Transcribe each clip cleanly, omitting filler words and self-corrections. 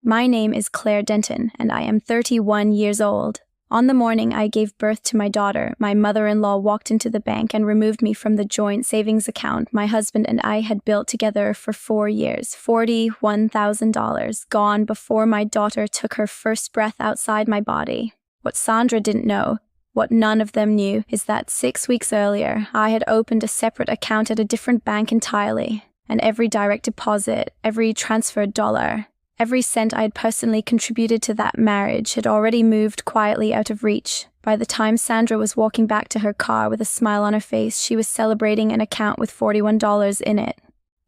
My name is Claire Denton, and I am 31 years old. On the morning I gave birth to my daughter, my mother-in-law walked into the bank and removed me from the joint savings account my husband and I had built together for 4 years. $41,000 gone before my daughter took her first breath outside my body. What Sandra didn't know, what none of them knew, is that 6 weeks earlier, I had opened a separate account at a different bank entirely, and every direct deposit, every transferred dollar, every cent I had personally contributed to that marriage had already moved quietly out of reach. By the time Sandra was walking back to her car with a smile on her face, she was celebrating an account with $41 in it.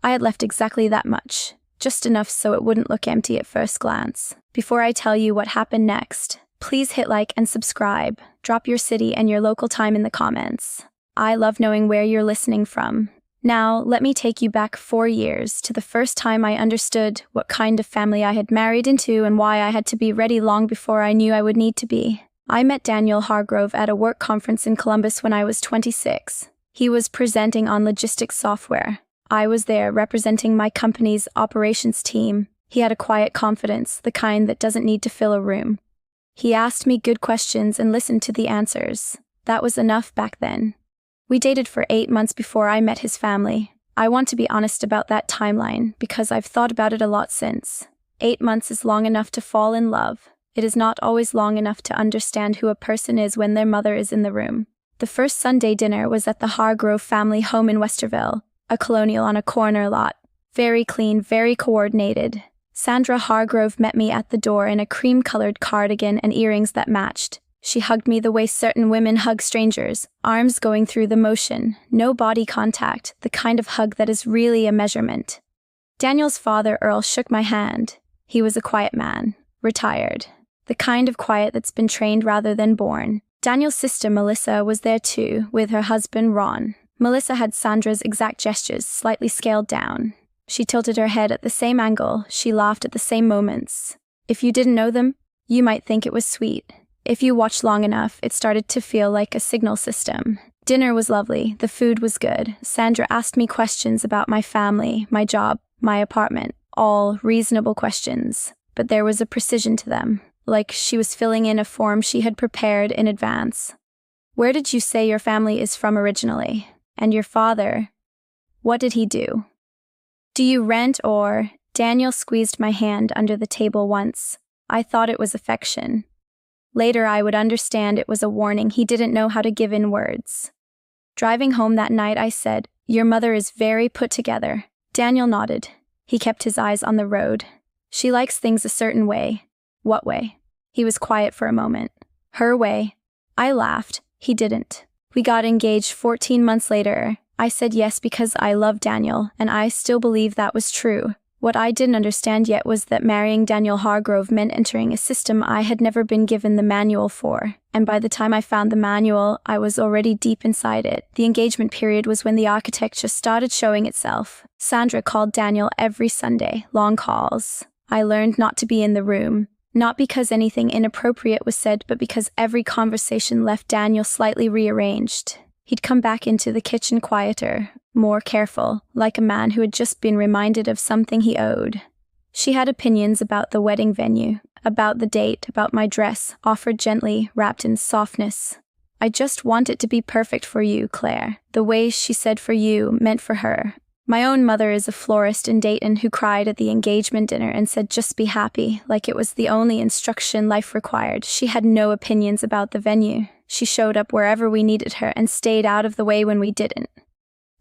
I had left exactly that much, just enough so it wouldn't look empty at first glance. Before I tell you what happened next, please hit like and subscribe. Drop your city and your local time in the comments. I love knowing where you're listening from. Now, let me take you back 4 years to the first time I understood what kind of family I had married into and why I had to be ready long before I knew I would need to be. I met Sandra Hargrove at a work conference in Columbus when I was 26. He was presenting on logistics software. I was there representing my company's operations team. He had a quiet confidence, the kind that doesn't need to fill a room. He asked me good questions and listened to the answers. That was enough back then. We dated for 8 months before I met his family. I want to be honest about that timeline because I've thought about it a lot since. 8 months is long enough to fall in love. It is not always long enough to understand who a person is when their mother is in the room. The first Sunday dinner was at the Hargrove family home in Westerville, a colonial on a corner lot. Very clean, very coordinated. Sandra Hargrove met me at the door in a cream-colored cardigan and earrings that matched. She hugged me the way certain women hug strangers, arms going through the motion, no body contact, the kind of hug that is really a measurement. Daniel's father, Earl, shook my hand. He was a quiet man, retired, the kind of quiet that's been trained rather than born. Daniel's sister, Melissa, was there too, with her husband, Ron. Melissa had Sandra's exact gestures, slightly scaled down. She tilted her head at the same angle, she laughed at the same moments. If you didn't know them, you might think it was sweet. If you watched long enough, it started to feel like a signal system. Dinner was lovely, the food was good. Sandra asked me questions about my family, my job, my apartment, all reasonable questions. But there was a precision to them, like she was filling in a form she had prepared in advance. Where did you say your family is from originally? And your father? What did he do? Do you rent or? Daniel squeezed my hand under the table once. I thought it was affection. Later I would understand it was a warning he didn't know how to give in words. Driving home that night I said, "Your mother is very put together." Daniel nodded. He kept his eyes on the road. "She likes things a certain way." "What way?" He was quiet for a moment. "Her way." I laughed. He didn't. We got engaged 14 months later. I said yes because I loved Daniel, and I still believe that was true. What I didn't understand yet was that marrying Sandra Hargrove meant entering a system I had never been given the manual for, and by the time I found the manual, I was already deep inside it. The engagement period was when the architecture started showing itself. Sandra called Daniel every Sunday, long calls. I learned not to be in the room, not because anything inappropriate was said, but because every conversation left Daniel slightly rearranged. He'd come back into the kitchen quieter, more careful, like a man who had just been reminded of something he owed. She had opinions about the wedding venue, about the date, about my dress, offered gently, wrapped in softness. "I just want it to be perfect for you, Claire." The way she said "for you" meant for her. My own mother is a florist in Dayton who cried at the engagement dinner and said "just be happy," like it was the only instruction life required. She had no opinions about the venue. She showed up wherever we needed her and stayed out of the way when we didn't.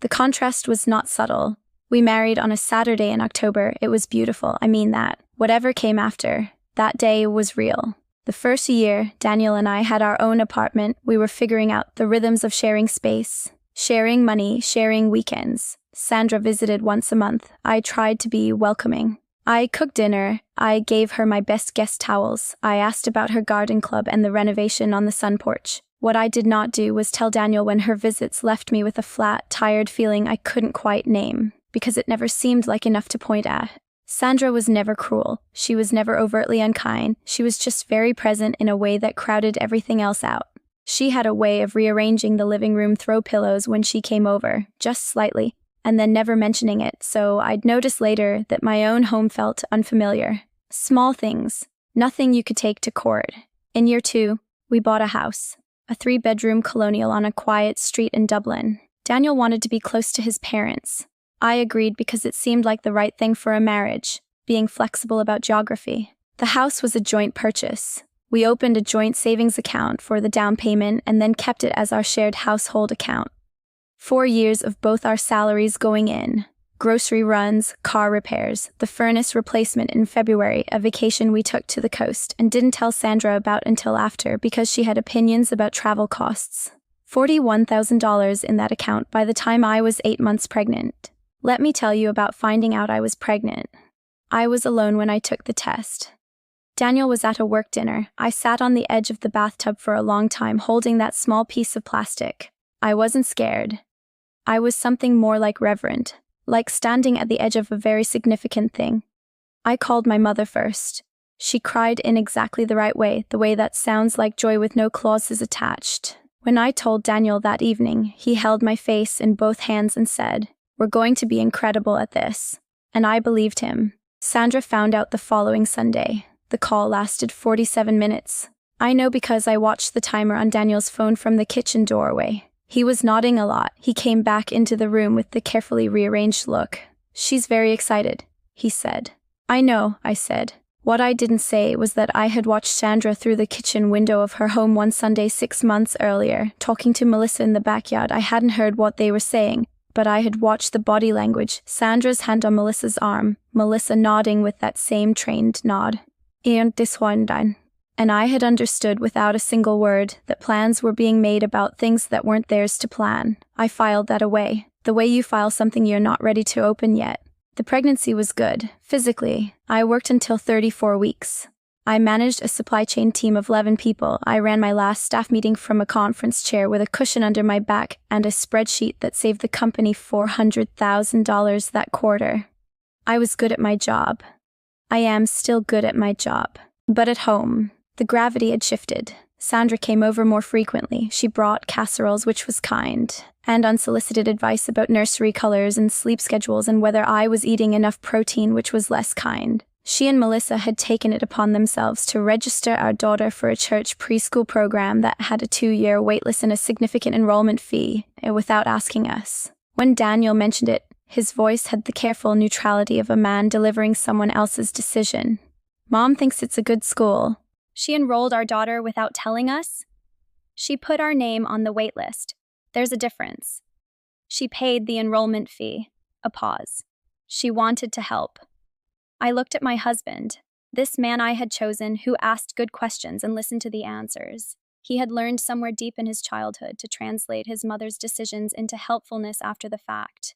The contrast was not subtle. We married on a Saturday in October. It was beautiful, I mean that. Whatever came after, that day was real. The first year, Daniel and I had our own apartment. We were figuring out the rhythms of sharing space, sharing money, sharing weekends. Sandra visited once a month. I tried to be welcoming. I cooked dinner. I gave her my best guest towels. I asked about her garden club and the renovation on the sun porch. What I did not do was tell Daniel when her visits left me with a flat, tired feeling I couldn't quite name, because it never seemed like enough to point at. Sandra was never cruel. She was never overtly unkind. She was just very present in a way that crowded everything else out. She had a way of rearranging the living room throw pillows when she came over, just slightly, and then never mentioning it, so I'd notice later that my own home felt unfamiliar. Small things, nothing you could take to court. In year 2, we bought a house, a 3-bedroom colonial on a quiet street in Dublin. Daniel wanted to be close to his parents. I agreed because it seemed like the right thing for a marriage, being flexible about geography. The house was a joint purchase. We opened a joint savings account for the down payment and then kept it as our shared household account. 4 years of both our salaries going in. Grocery runs, car repairs, the furnace replacement in February, a vacation we took to the coast and didn't tell Sandra about until after because she had opinions about travel costs. $41,000 in that account by the time I was 8 months pregnant. Let me tell you about finding out I was pregnant. I was alone when I took the test. Daniel was at a work dinner. I sat on the edge of the bathtub for a long time holding that small piece of plastic. I wasn't scared. I was something more like reverent, like standing at the edge of a very significant thing. I called my mother first. She cried in exactly the right way, the way that sounds like joy with no clauses attached. When I told Daniel that evening, he held my face in both hands and said, "We're going to be incredible at this." And I believed him. Sandra found out the following Sunday. The call lasted 47 minutes. I know because I watched the timer on Daniel's phone from the kitchen doorway. He was nodding a lot. He came back into the room with the carefully rearranged look. "She's very excited," he said. "I know," I said. What I didn't say was that I had watched Sandra through the kitchen window of her home one Sunday 6 months earlier, talking to Melissa in the backyard. I hadn't heard what they were saying, but I had watched the body language, Sandra's hand on Melissa's arm, Melissa nodding with that same trained nod. And I had understood without a single word that plans were being made about things that weren't theirs to plan. I filed that away, the way you file something you're not ready to open yet. The pregnancy was good, physically. I worked until 34 weeks. I managed a supply chain team of 11 people. I ran my last staff meeting from a conference chair with a cushion under my back and a spreadsheet that saved the company $400,000 that quarter. I was good at my job. I am still good at my job. But at home, the gravity had shifted. Sandra came over more frequently. She brought casseroles, which was kind, and unsolicited advice about nursery colors and sleep schedules and whether I was eating enough protein, which was less kind. She and Melissa had taken it upon themselves to register our daughter for a church preschool program that had a 2-year waitlist and a significant enrollment fee, without asking us. When Daniel mentioned it, his voice had the careful neutrality of a man delivering someone else's decision. "Mom thinks it's a good school." "She enrolled our daughter without telling us?" "She put our name on the wait list. There's a difference." "She paid the enrollment fee." A pause. "She wanted to help." I looked at my husband, this man I had chosen who asked good questions and listened to the answers. He had learned somewhere deep in his childhood to translate his mother's decisions into helpfulness after the fact.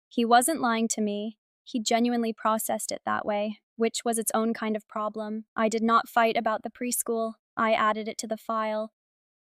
He wasn't lying to me. He genuinely processed it that way, which was its own kind of problem. I did not fight about the preschool. I added it to the file.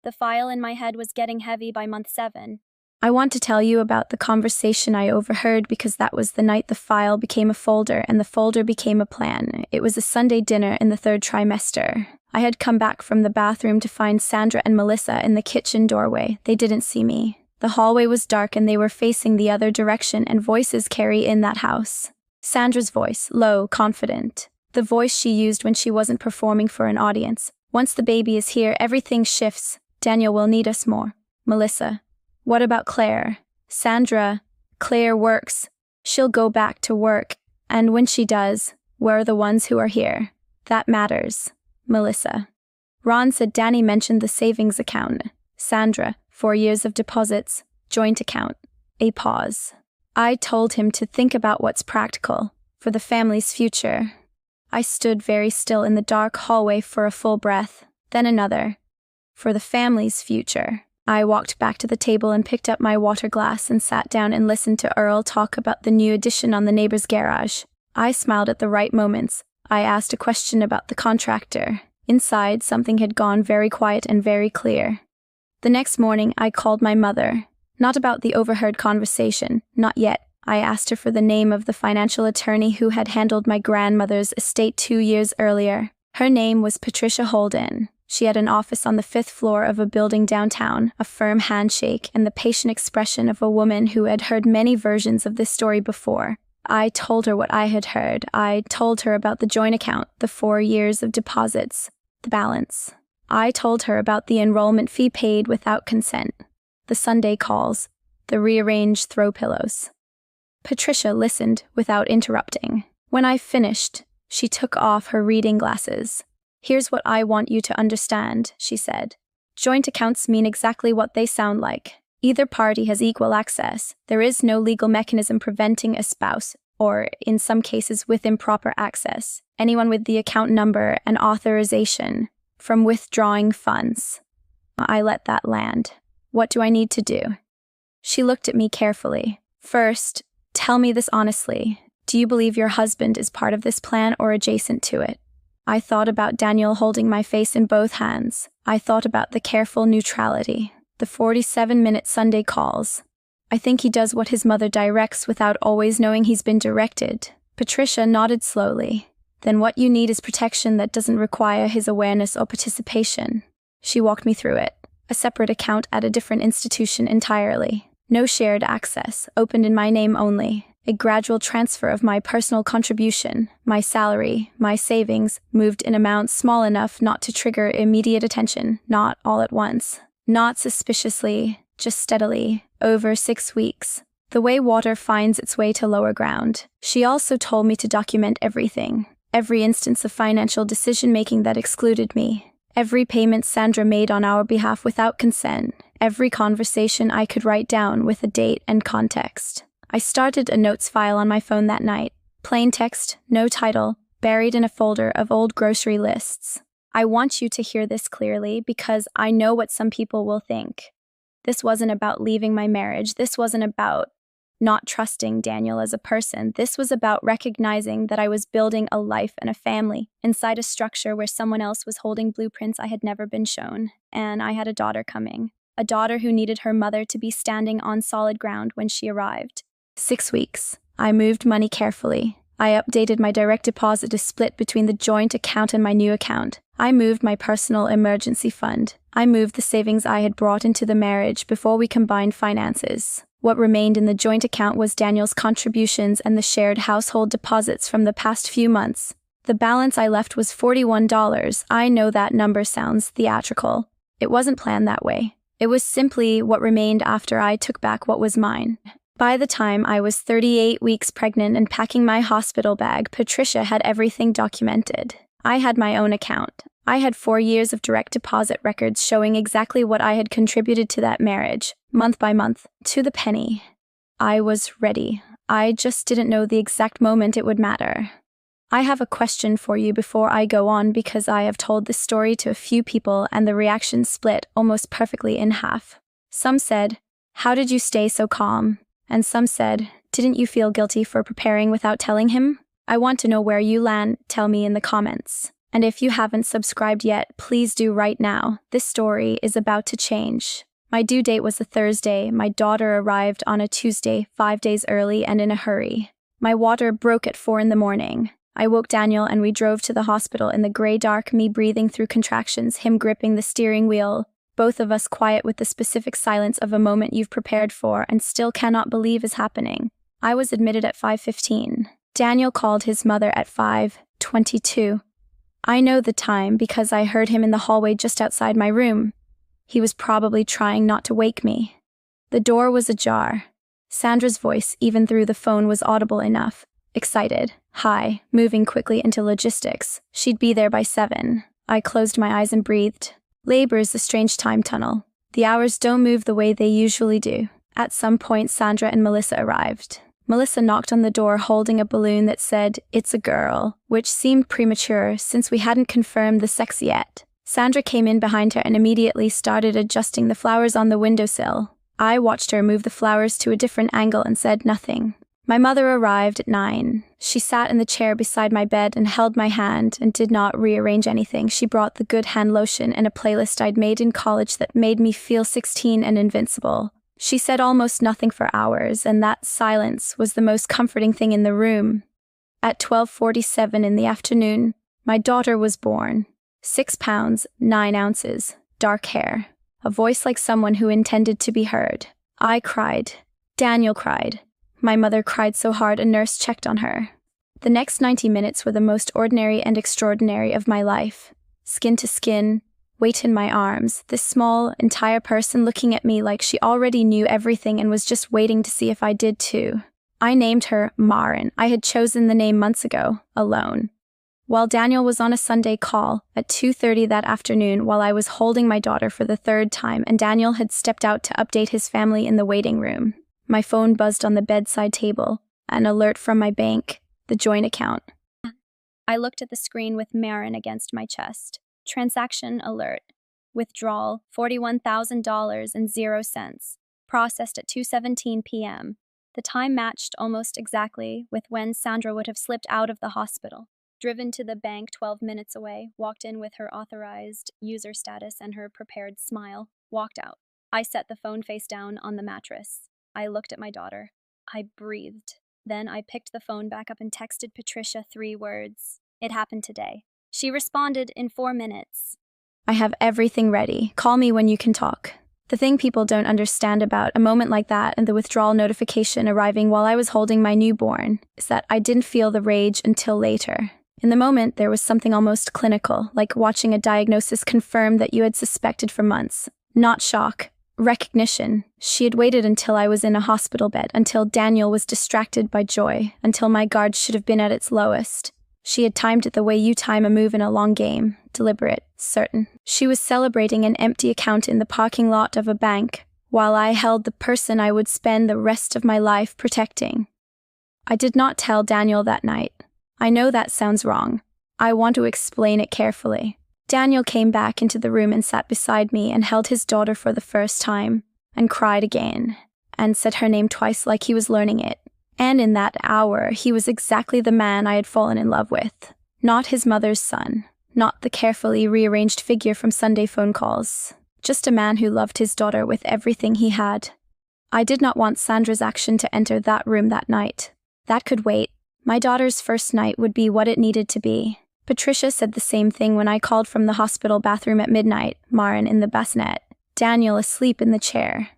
The file in my head was getting heavy by month 7. I want to tell you about the conversation I overheard because that was the night the file became a folder and the folder became a plan. It was a Sunday dinner in the 3rd trimester. I had come back from the bathroom to find Sandra and Melissa in the kitchen doorway. They didn't see me. The hallway was dark and they were facing the other direction, and voices carry in that house. Sandra's voice, low, confident. The voice she used when she wasn't performing for an audience. "Once the baby is here, everything shifts. Daniel will need us more." Melissa, "What about Claire?" Sandra, "Claire works. She'll go back to work. And when she does, we're the ones who are here. That matters." Melissa, "Ron said Danny mentioned the savings account." Sandra, 4 years of deposits, joint account. A pause. I told him to think about what's practical, for the family's future. I stood very still in the dark hallway for a full breath, then another. For the family's future. I walked back to the table and picked up my water glass and sat down and listened to Earl talk about the new addition on the neighbor's garage. I smiled at the right moments. I asked a question about the contractor. Inside, something had gone very quiet and very clear. The next morning, I called my mother. Not about the overheard conversation, not yet. I asked her for the name of the financial attorney who had handled my grandmother's estate 2 years earlier. Her name was Patricia Holden. She had an office on the 5th floor of a building downtown, a firm handshake, and the patient expression of a woman who had heard many versions of this story before. I told her what I had heard. I told her about the joint account, the 4 years of deposits, the balance. I told her about the enrollment fee paid without consent, the Sunday calls, the rearranged throw pillows. Patricia listened without interrupting. When I finished, she took off her reading glasses. "Here's what I want you to understand," she said. "Joint accounts mean exactly what they sound like. Either party has equal access. There is no legal mechanism preventing a spouse, or, in some cases with improper access, anyone with the account number and authorization, from withdrawing funds." I let that land. "What do I need to do?" She looked at me carefully. "First, tell me this honestly. Do you believe your husband is part of this plan or adjacent to it?" I thought about Daniel holding my face in both hands. I thought about the careful neutrality, the 47-minute Sunday calls. "I think he does what his mother directs without always knowing he's been directed." Patricia nodded slowly. "Then what you need is protection that doesn't require his awareness or participation." She walked me through it. A separate account at a different institution entirely. No shared access, opened in my name only. A gradual transfer of my personal contribution, my salary, my savings, moved in amounts small enough not to trigger immediate attention, not all at once, not suspiciously, just steadily, over 6 weeks. The way water finds its way to lower ground. She also told me to document everything, every instance of financial decision-making that excluded me, every payment Sandra made on our behalf without consent, every conversation I could write down with a date and context. I started a notes file on my phone that night. Plain text, no title, buried in a folder of old grocery lists. I want you to hear this clearly because I know what some people will think. This wasn't about leaving my marriage. This wasn't about not trusting Daniel as a person. This was about recognizing that I was building a life and a family inside a structure where someone else was holding blueprints I had never been shown. And I had a daughter coming. A daughter who needed her mother to be standing on solid ground when she arrived. 6 weeks. I moved money carefully. I updated my direct deposit to split between the joint account and my new account. I moved my personal emergency fund. I moved the savings I had brought into the marriage before we combined finances. What remained in the joint account was Daniel's contributions and the shared household deposits from the past few months. The balance I left was $41. I know that number sounds theatrical. It wasn't planned that way. It was simply what remained after I took back what was mine. By the time I was 38 weeks pregnant and packing my hospital bag, Patricia had everything documented. I had my own account. I had 4 years of direct deposit records showing exactly what I had contributed to that marriage, month by month, to the penny. I was ready. I just didn't know the exact moment it would matter. I have a question for you before I go on because I have told this story to a few people and the reactions split almost perfectly in half. Some said, "How did you stay so calm?" And some said, "Didn't you feel guilty for preparing without telling him?" I want to know where you land. Tell me in the comments. And if you haven't subscribed yet, please do right now. This story is about to change. My due date was a Thursday. My daughter arrived on a Tuesday, 5 days early and in a hurry. My water broke at 4 in the morning. I woke Daniel and we drove to the hospital in the gray dark, me breathing through contractions, him gripping the steering wheel. Both of us quiet with the specific silence of a moment you've prepared for and still cannot believe is happening. I was admitted at 5:15. Daniel called his mother at 5:22. I know the time because I heard him in the hallway just outside my room. He was probably trying not to wake me. The door was ajar. Sandra's voice, even through the phone, was audible enough. Excited, high, moving quickly into logistics. She'd be there by 7. I closed my eyes and breathed. Labor is a strange time tunnel. The hours don't move the way they usually do. At some point, Sandra and Melissa arrived. Melissa knocked on the door holding a balloon that said, "It's a girl," which seemed premature since we hadn't confirmed the sex yet. Sandra came in behind her and immediately started adjusting the flowers on the windowsill. I watched her move the flowers to a different angle and said nothing. My mother arrived at 9. She sat in the chair beside my bed and held my hand and did not rearrange anything. She brought the good hand lotion and a playlist I'd made in college that made me feel 16 and invincible. She said almost nothing for hours, and that silence was the most comforting thing in the room. At 12:47 in the afternoon, my daughter was born. 6 pounds, 9 ounces, dark hair, a voice like someone who intended to be heard. I cried. Daniel cried. My mother cried so hard a nurse checked on her. The next 90 minutes were the most ordinary and extraordinary of my life. Skin to skin, weight in my arms, this small, entire person looking at me like she already knew everything and was just waiting to see if I did too. I named her Maren. I had chosen the name months ago, alone. While Daniel was on a Sunday call at 2:30 that afternoon while I was holding my daughter for the third time and Daniel had stepped out to update his family in the waiting room, my phone buzzed on the bedside table, an alert from my bank, the joint account. I looked at the screen with Maren against my chest. Transaction alert. Withdrawal, $41,000.00. Processed at 2:17 p.m. The time matched almost exactly with when Sandra would have slipped out of the hospital. Driven to the bank 12 minutes away, walked in with her authorized user status and her prepared smile, walked out. I set the phone face down on the mattress. I looked at my daughter. I breathed. Then I picked the phone back up and texted Patricia 3 words. It happened today. She responded in 4 minutes. I have everything ready. Call me when you can talk. The thing people don't understand about a moment like that and the withdrawal notification arriving while I was holding my newborn is that I didn't feel the rage until later. In the moment, there was something almost clinical, like watching a diagnosis confirmed that you had suspected for months. Not shock. Recognition. She had waited until I was in a hospital bed, until Daniel was distracted by joy, until my guard should have been at its lowest. She had timed it the way you time a move in a long game, deliberate, certain. She was celebrating an empty account in the parking lot of a bank, while I held the person I would spend the rest of my life protecting. I did not tell Daniel that night. I know that sounds wrong. I want to explain it carefully. Daniel came back into the room and sat beside me and held his daughter for the first time, and cried again, and said her name twice like he was learning it. And in that hour, he was exactly the man I had fallen in love with. Not his mother's son, not the carefully rearranged figure from Sunday phone calls. Just a man who loved his daughter with everything he had. I did not want Sandra's action to enter that room that night. That could wait. My daughter's first night would be what it needed to be. Patricia said the same thing when I called from the hospital bathroom at midnight, Maren in the bassinet, Daniel asleep in the chair.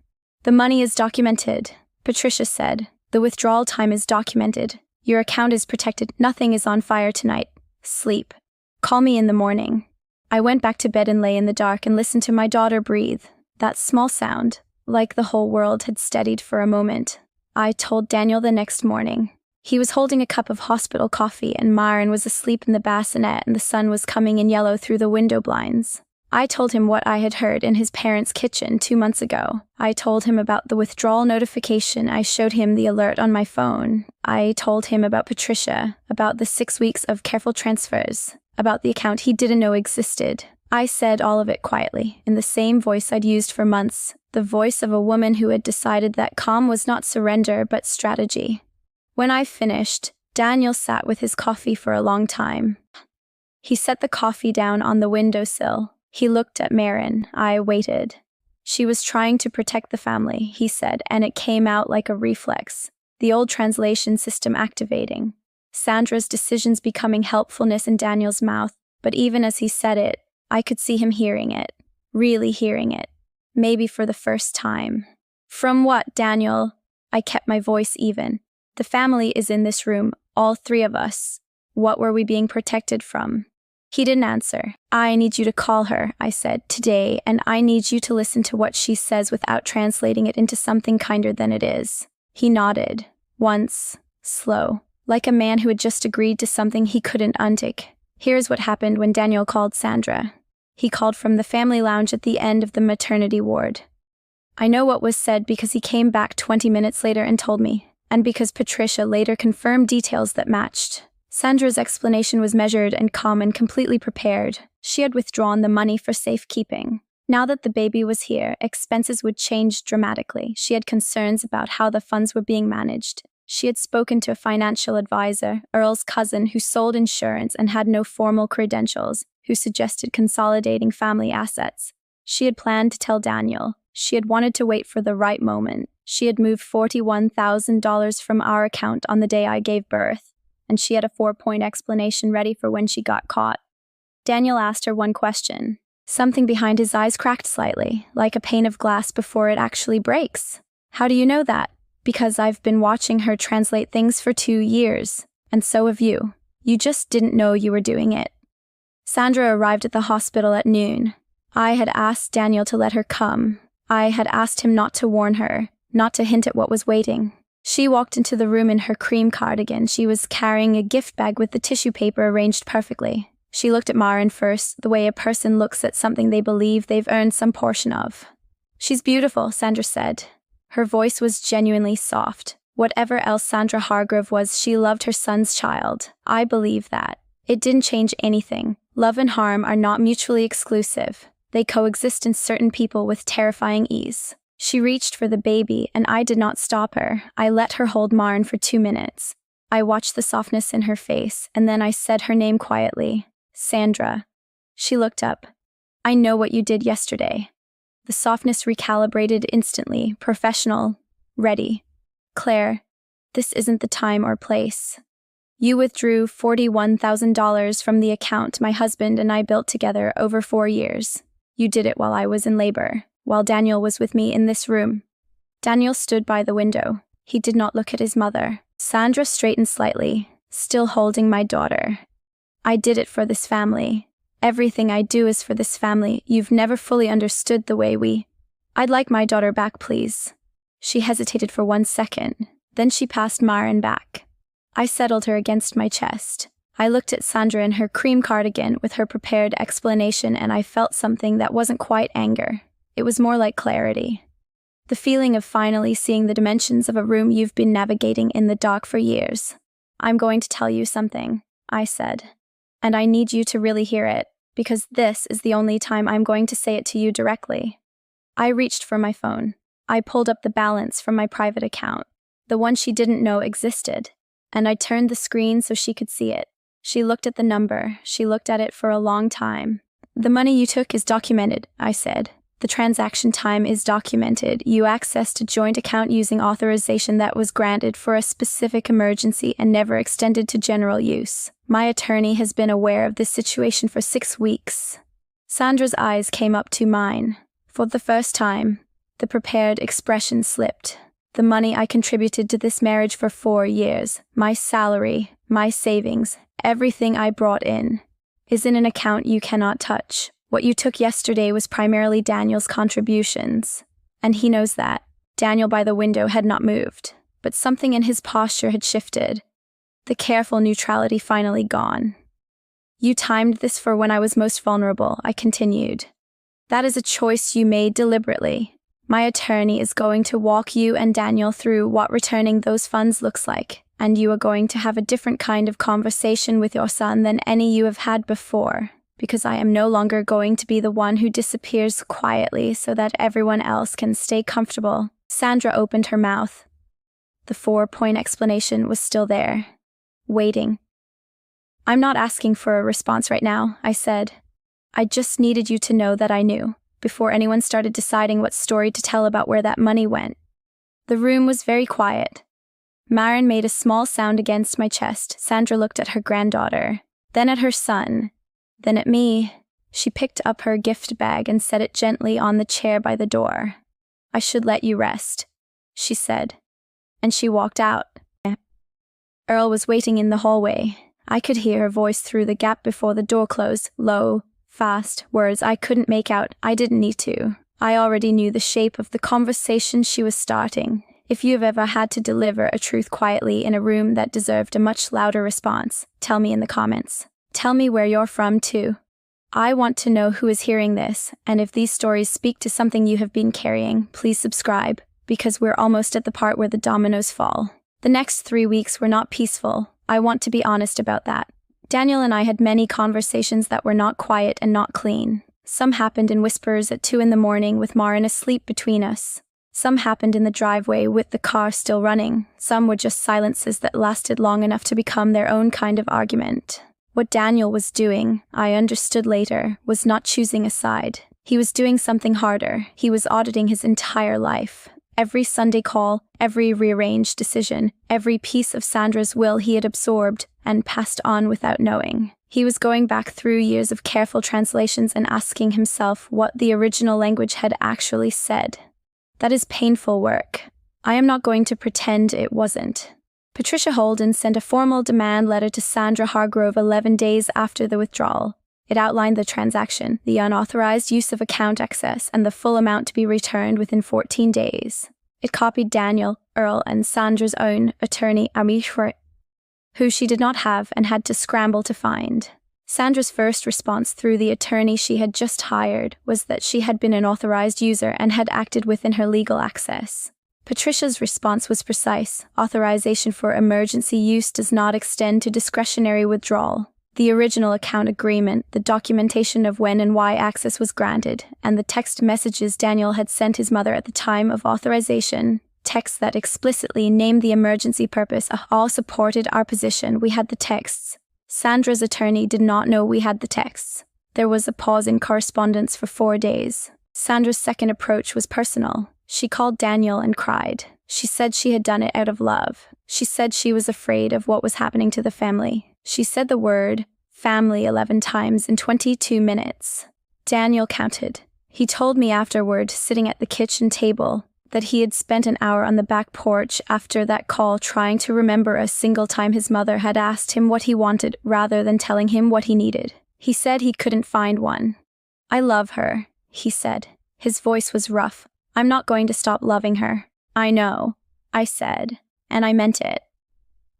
The money is documented, Patricia said. The withdrawal time is documented. Your account is protected. Nothing is on fire tonight. Sleep. Call me in the morning. I went back to bed and lay in the dark and listened to my daughter breathe. That small sound, like the whole world had steadied for a moment. I told Daniel the next morning. He was holding a cup of hospital coffee and Maren was asleep in the bassinet and the sun was coming in yellow through the window blinds. I told him what I had heard in his parents' kitchen 2 months ago. I told him about the withdrawal notification. I showed him the alert on my phone. I told him about Patricia, about the 6 weeks of careful transfers, about the account he didn't know existed. I said all of it quietly, in the same voice I'd used for months, the voice of a woman who had decided that calm was not surrender but strategy. When I finished, Daniel sat with his coffee for a long time. He set the coffee down on the windowsill. He looked at Maren. I waited. She was trying to protect the family, he said, and it came out like a reflex, the old translation system activating. Sandra's decisions becoming helpfulness in Daniel's mouth, but even as he said it, I could see him hearing it, really hearing it, maybe for the first time. From what, Daniel? I kept my voice even. The family is in this room, all 3 of us. What were we being protected from? He didn't answer. I need you to call her, I said, today, and I need you to listen to what she says without translating it into something kinder than it is. He nodded. Once. Slow. Like a man who had just agreed to something he couldn't untick. Here's what happened when Daniel called Sandra. He called from the family lounge at the end of the maternity ward. I know what was said because he came back 20 minutes later and told me. And because Patricia later confirmed details that matched. Sandra's explanation was measured and calm and completely prepared. She had withdrawn the money for safekeeping. Now that the baby was here, expenses would change dramatically. She had concerns about how the funds were being managed. She had spoken to a financial advisor, Earl's cousin, who sold insurance and had no formal credentials, who suggested consolidating family assets. She had planned to tell Daniel. She had wanted to wait for the right moment. She had moved $41,000 from our account on the day I gave birth, and she had a 4-point explanation ready for when she got caught. Daniel asked her one question. Something behind his eyes cracked slightly, like a pane of glass before it actually breaks. How do you know that? because I've been watching her translate things for 2 years, and so have you. You just didn't know you were doing it. Sandra arrived at the hospital at noon. I had asked Daniel to let her come. I had asked him not to warn her, not to hint at what was waiting. She walked into the room in her cream cardigan. She was carrying a gift bag with the tissue paper arranged perfectly. She looked at Maren first, the way a person looks at something they believe they've earned some portion of. "She's beautiful," Sandra said. Her voice was genuinely soft. Whatever else Sandra Hargrove was, she loved her son's child. I believe that. It didn't change anything. Love and harm are not mutually exclusive. They coexist in certain people with terrifying ease. She reached for the baby, and I did not stop her. I let her hold Maren for 2 minutes. I watched the softness in her face, and then I said her name quietly. "Sandra." She looked up. "I know what you did yesterday." The softness recalibrated instantly, professional, ready. "Claire, this isn't the time or place. You withdrew $41,000 from the account my husband and I built together over 4 years. You did it while I was in labor, while Daniel was with me in this room." Daniel stood by the window. He did not look at his mother. Sandra straightened slightly, still holding my daughter. "I did it for this family. Everything I do is for this family. You've never fully understood the way we... I'd like my daughter back, please." She hesitated for 1 second. Then she passed Maren back. I settled her against my chest. I looked at Sandra in her cream cardigan with her prepared explanation, and I felt something that wasn't quite anger. It was more like clarity. The feeling of finally seeing the dimensions of a room you've been navigating in the dark for years. "I'm going to tell you something," I said. "And I need you to really hear it, because this is the only time I'm going to say it to you directly." I reached for my phone. I pulled up the balance from my private account, the one she didn't know existed, and I turned the screen so she could see it. She looked at the number. She looked at it for a long time. "The money you took is documented," I said. "The transaction time is documented. You accessed a joint account using authorization that was granted for a specific emergency and never extended to general use. My attorney has been aware of this situation for 6 weeks." Sandra's eyes came up to mine. For the first time, the prepared expression slipped. "The money I contributed to this marriage for 4 years, my salary, my savings, everything I brought in, is in an account you cannot touch. What you took yesterday was primarily Daniel's contributions, and he knows that." Daniel by the window had not moved, but something in his posture had shifted. The careful neutrality finally gone. "You timed this for when I was most vulnerable," I continued. "That is a choice you made deliberately. My attorney is going to walk you and Daniel through what returning those funds looks like, and you are going to have a different kind of conversation with your son than any you have had before, because I am no longer going to be the one who disappears quietly so that everyone else can stay comfortable." Sandra opened her mouth. The 4-point explanation was still there, waiting. "I'm not asking for a response right now," I said. "I just needed you to know that I knew, before anyone started deciding what story to tell about where that money went." The room was very quiet. Maren made a small sound against my chest. Sandra looked at her granddaughter, then at her son, then at me. She picked up her gift bag and set it gently on the chair by the door. "I should let you rest," she said, and she walked out. Earl was waiting in the hallway. I could hear her voice through the gap before the door closed, low, fast, words I couldn't make out. I didn't need to. I already knew the shape of the conversation she was starting. If you have ever had to deliver a truth quietly in a room that deserved a much louder response, tell me in the comments. Tell me where you're from, too. I want to know who is hearing this, and if these stories speak to something you have been carrying, please subscribe, because we're almost at the part where the dominoes fall. The next 3 weeks were not peaceful. I want to be honest about that. Daniel and I had many conversations that were not quiet and not clean. Some happened in whispers at 2 a.m. with Maren asleep between us. Some happened in the driveway with the car still running. Some were just silences that lasted long enough to become their own kind of argument. What Daniel was doing, I understood later, was not choosing a side. He was doing something harder. He was auditing his entire life. Every Sunday call, every rearranged decision, every piece of Sandra's will he had absorbed and passed on without knowing. He was going back through years of careful translations and asking himself what the original language had actually said. That is painful work. I am not going to pretend it wasn't. Patricia Holden sent a formal demand letter to Sandra Hargrove 11 days after the withdrawal. It outlined the transaction, the unauthorized use of account access, and the full amount to be returned within 14 days. It copied Daniel, Earl, and Sandra's own attorney, Amish, who she did not have and had to scramble to find. Sandra's first response through the attorney she had just hired was that she had been an authorized user and had acted within her legal access. Patricia's response was precise. Authorization for emergency use does not extend to discretionary withdrawal. The original account agreement, the documentation of when and why access was granted, and the text messages Daniel had sent his mother at the time of authorization, texts that explicitly named the emergency purpose, all supported our position. We had the texts. Sandra's attorney did not know we had the texts. There was a pause in correspondence for 4 days. Sandra's second approach was personal. She called Daniel and cried. She said she had done it out of love. She said she was afraid of what was happening to the family. She said the word family 11 times in 22 minutes. Daniel counted. He told me afterward, sitting at the kitchen table, that he had spent an hour on the back porch after that call trying to remember a single time his mother had asked him what he wanted rather than telling him what he needed. He said he couldn't find one. I love her, he said. His voice was rough. I'm not going to stop loving her. I know, I said, and I meant it.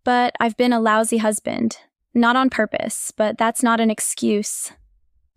But I've been a lousy husband. Not on purpose, but that's not an excuse.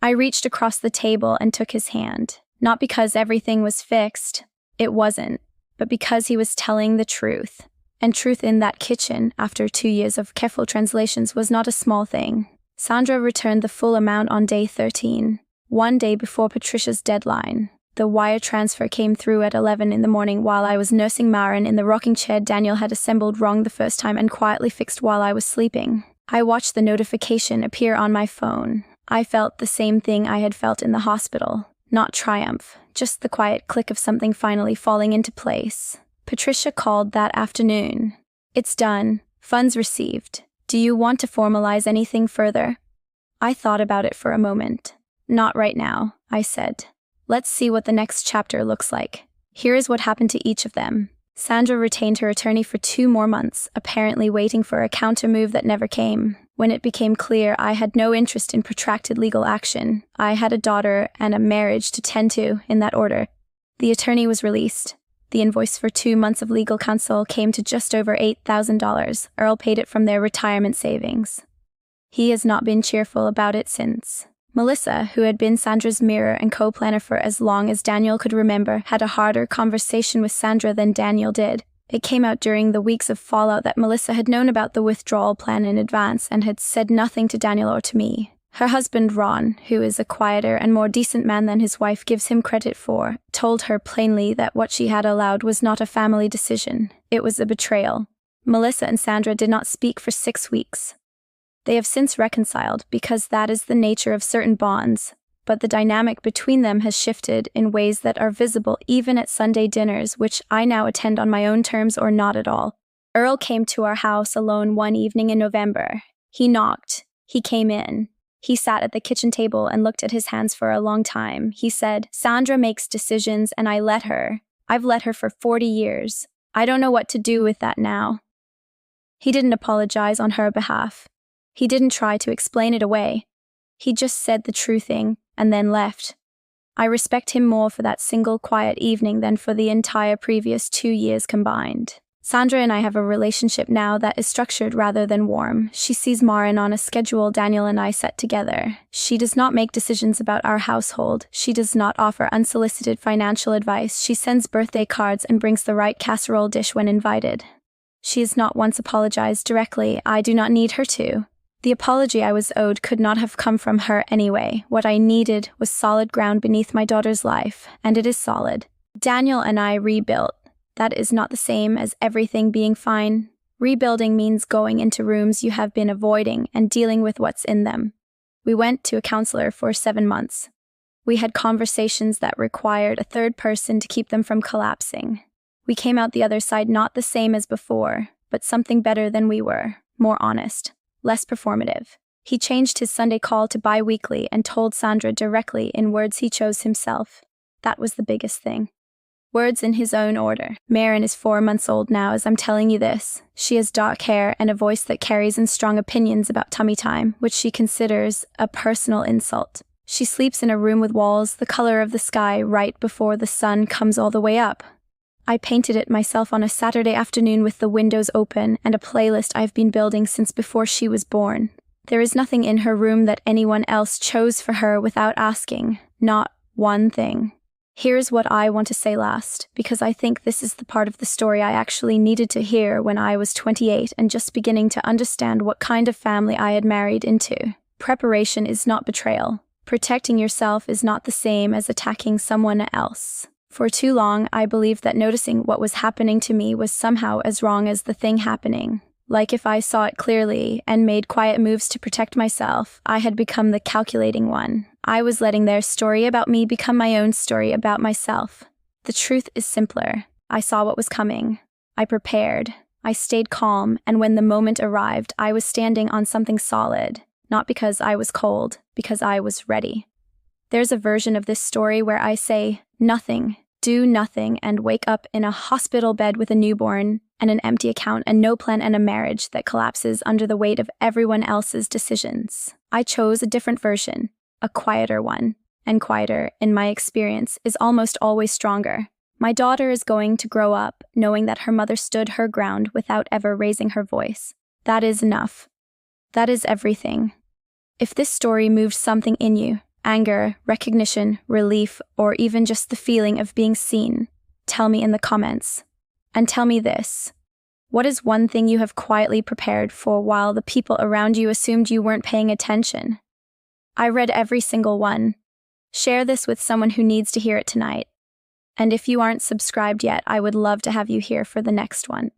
I reached across the table and took his hand. Not because everything was fixed. It wasn't. But because he was telling the truth. And truth in that kitchen, after 2 years of careful translations, was not a small thing. Sandra returned the full amount on day 13, 1 day before Patricia's deadline. The wire transfer came through at 11 in the morning while I was nursing Maren in the rocking chair Daniel had assembled wrong the first time and quietly fixed while I was sleeping. I watched the notification appear on my phone. I felt the same thing I had felt in the hospital. Not triumph, just the quiet click of something finally falling into place. Patricia called that afternoon. It's done. Funds received. Do you want to formalize anything further? I thought about it for a moment. Not right now, I said. Let's see what the next chapter looks like. Here is what happened to each of them. Sandra retained her attorney for 2 more months, apparently waiting for a counter-move that never came. When it became clear I had no interest in protracted legal action, I had a daughter and a marriage to tend to, in that order. The attorney was released. The invoice for 2 months of legal counsel came to just over $8,000. Earl paid it from their retirement savings. He has not been cheerful about it since. Melissa, who had been Sandra's mirror and co-planner for as long as Daniel could remember, had a harder conversation with Sandra than Daniel did. It came out during the weeks of fallout that Melissa had known about the withdrawal plan in advance and had said nothing to Daniel or to me. Her husband, Ron, who is a quieter and more decent man than his wife gives him credit for, told her plainly that what she had allowed was not a family decision. It was a betrayal. Melissa and Sandra did not speak for 6 weeks. They have since reconciled because that is the nature of certain bonds, but the dynamic between them has shifted in ways that are visible even at Sunday dinners, which I now attend on my own terms or not at all. Earl came to our house alone one evening in November. He knocked. He came in. He sat at the kitchen table and looked at his hands for a long time. He said, "Sandra makes decisions and I let her. I've let her for 40 years. I don't know what to do with that now." He didn't apologize on her behalf. He didn't try to explain it away. He just said the true thing and then left. I respect him more for that single quiet evening than for the entire previous 2 years combined. Sandra and I have a relationship now that is structured rather than warm. She sees Maren on a schedule Daniel and I set together. She does not make decisions about our household. She does not offer unsolicited financial advice. She sends birthday cards and brings the right casserole dish when invited. She has not once apologized directly. I do not need her to. The apology I was owed could not have come from her anyway. What I needed was solid ground beneath my daughter's life, and it is solid. Daniel and I rebuilt. That is not the same as everything being fine. Rebuilding means going into rooms you have been avoiding and dealing with what's in them. We went to a counselor for 7 months. We had conversations that required a third person to keep them from collapsing. We came out the other side not the same as before, but something better than we were, more honest. Less performative. He changed his Sunday call to bi-weekly and told Sandra directly in words he chose himself. That was the biggest thing. Words in his own order. Marin is 4 months old now as I'm telling you this. She has dark hair and a voice that carries in strong opinions about tummy time, which she considers a personal insult. She sleeps in a room with walls the color of the sky right before the sun comes all the way up. I painted it myself on a Saturday afternoon with the windows open and a playlist I've been building since before she was born. There is nothing in her room that anyone else chose for her without asking. Not one thing. Here's what I want to say last, because I think this is the part of the story I actually needed to hear when I was 28 and just beginning to understand what kind of family I had married into. Preparation is not betrayal. Protecting yourself is not the same as attacking someone else. For too long, I believed that noticing what was happening to me was somehow as wrong as the thing happening. Like if I saw it clearly and made quiet moves to protect myself, I had become the calculating one. I was letting their story about me become my own story about myself. The truth is simpler. I saw what was coming. I prepared. I stayed calm, and when the moment arrived, I was standing on something solid. Not because I was cold, because I was ready. There's a version of this story where I say, nothing, do nothing, and wake up in a hospital bed with a newborn and an empty account and no plan and a marriage that collapses under the weight of everyone else's decisions. I chose a different version, a quieter one, and quieter, in my experience, is almost always stronger. My daughter is going to grow up knowing that her mother stood her ground without ever raising her voice. That is enough. That is everything. If this story moved something in you, anger, recognition, relief, or even just the feeling of being seen, tell me in the comments. And tell me this. What is one thing you have quietly prepared for while the people around you assumed you weren't paying attention? I read every single one. Share this with someone who needs to hear it tonight. And if you aren't subscribed yet, I would love to have you here for the next one.